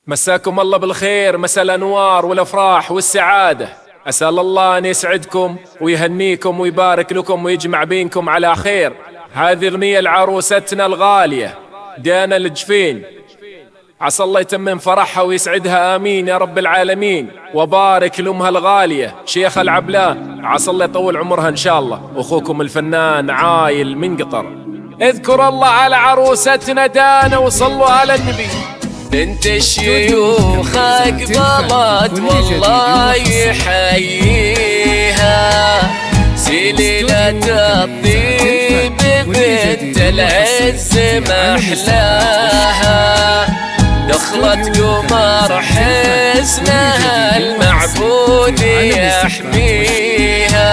مساكم الله بالخير، مساء الأنوار والأفراح والسعادة. أسأل الله أن يسعدكم ويهنيكم ويبارك لكم ويجمع بينكم على خير. هذه أغنية لعروستنا الغالية ديانا الجفين، عسى الله يتمم فرحها ويسعدها آمين يا رب العالمين، وبارك لأمها الغالية شيخ العبلاه، عسى الله يطول عمرها إن شاء الله. أخوكم الفنان عايل من قطر. اذكر الله على عروستنا دانا وصلوا على النبي. بنت الشيوخ أقبلت والله يحييها، سليلة الطيب بنت العز محلاها، دخلت قمر حسنها المعبود يحميها،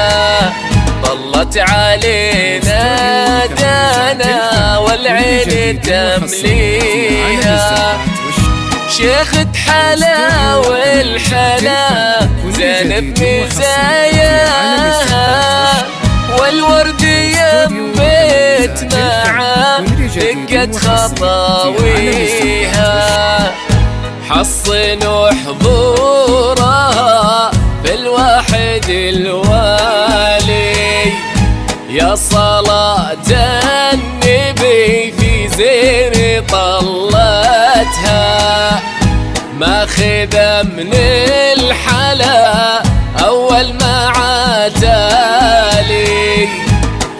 طلت علينا دانا والعين تمليها، شيخة حلا والحلا زينب مزاياها، والورد ينبت معا دقت خطاويها، حصنوا حضورها بالواحد الوالي، يا صلاة النبي في زين طلتها، ماخذة من الحلا أول ما عتالي،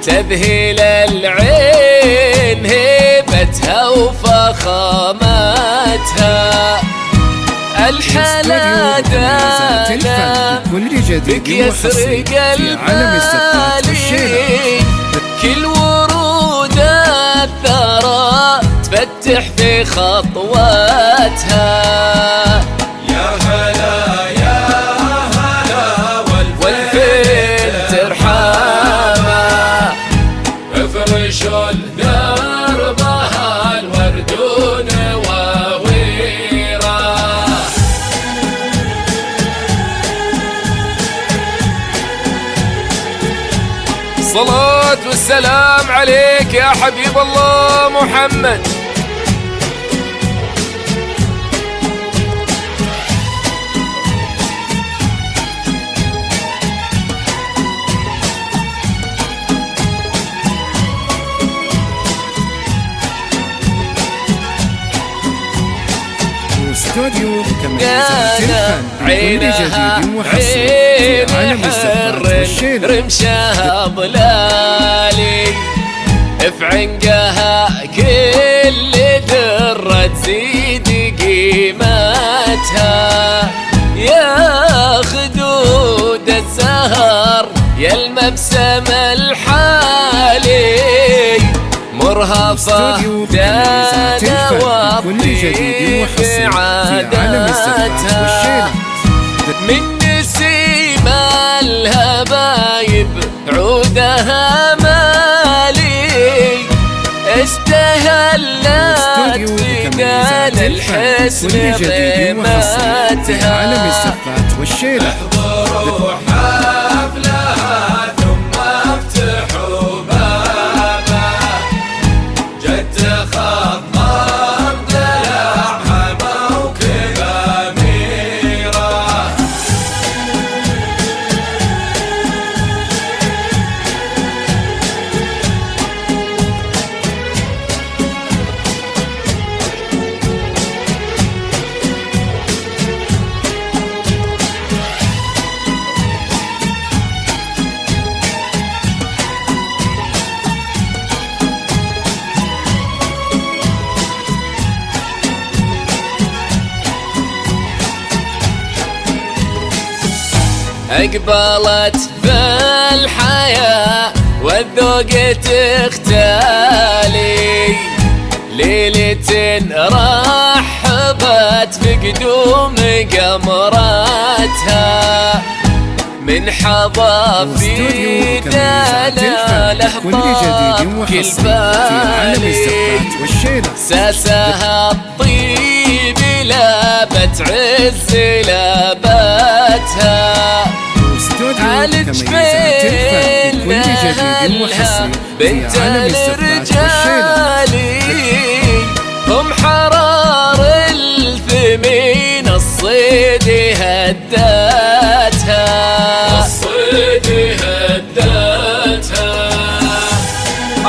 تذهل العين هيبتها وفخامتها، الحلا دانا بك يسرق البالي، كل ورود الثرى تفتح في خطواتها، يا هلا يا هلا والفيل ترحمها، افرشوا دربها الوردون وويرة. الصلاة والسلام عليك يا حبيب الله محمد. استوديو دانا عينها عين حر رمشها ضلالي، في عنقها كل درة تزيد قيمتها، يا خدود الزهر يا المبسم الحالي، مرهفة دانا والطيب عادتها، من نسيم الهبايب عودها مالي، استهلت في دانا الحسن قيمتها، احضروا حفلها ثم افتحوا بابها، جت خطاب دلعها موكب أميرة، أقبلت بالحياة والذوق تختالي، ليلة رحبت بقدوم قمراتها، من حظى في دانا لحظات كل بالي، ساسها الطيب لابت عز لابتها، على جفين أهلها بنت الرجال، هم حرار الثمين هدتها، الصيد هدتها.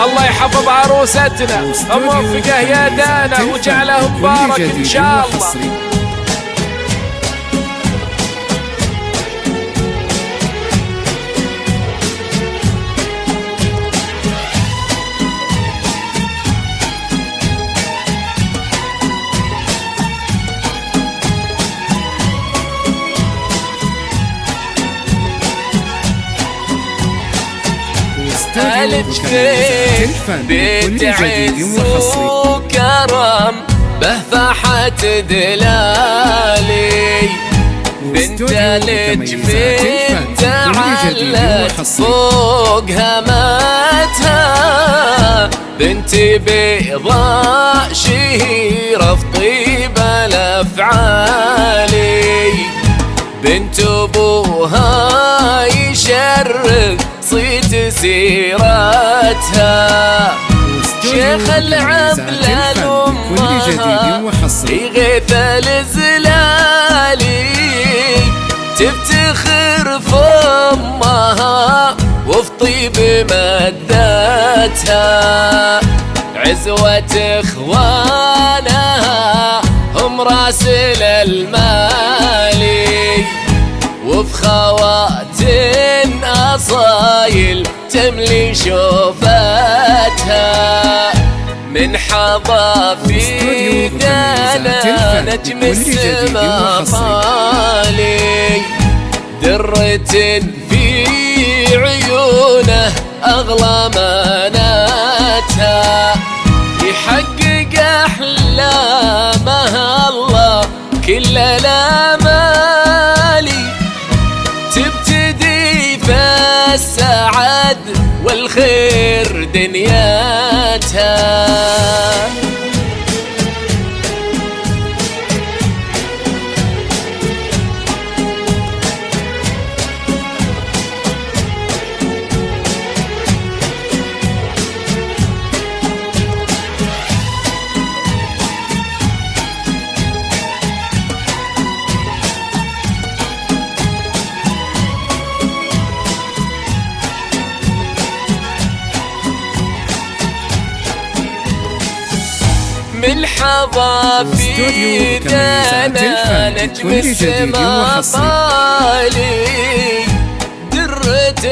الله يحفظ عروستنا، موفقه يا دانا وجعله مبارك ان شاء الله. الجفين بيت عز وكرم به فاحت دلالي، بنت الجفين تعلت فوق همتها، بنت بيضاء شهيرة في طيب الافعالي، بنت ابوها يشرف صيت سيرتها، شيخ العبل لأمها يغيث الزلالي، تفتخر فمها وفي طيب مدتها، عزوة اخوانها هم راسل المالي، وفي خواتم أصايل تملي شوفتها، من حظى في دانا نجم السما طالي، درة في عيونه أغلى مناتها، يحقق أحلامها الله كل الآمال، تبتدي فالسعد والخير دنياتها. من حظى في دانا نجم السما طالي، درة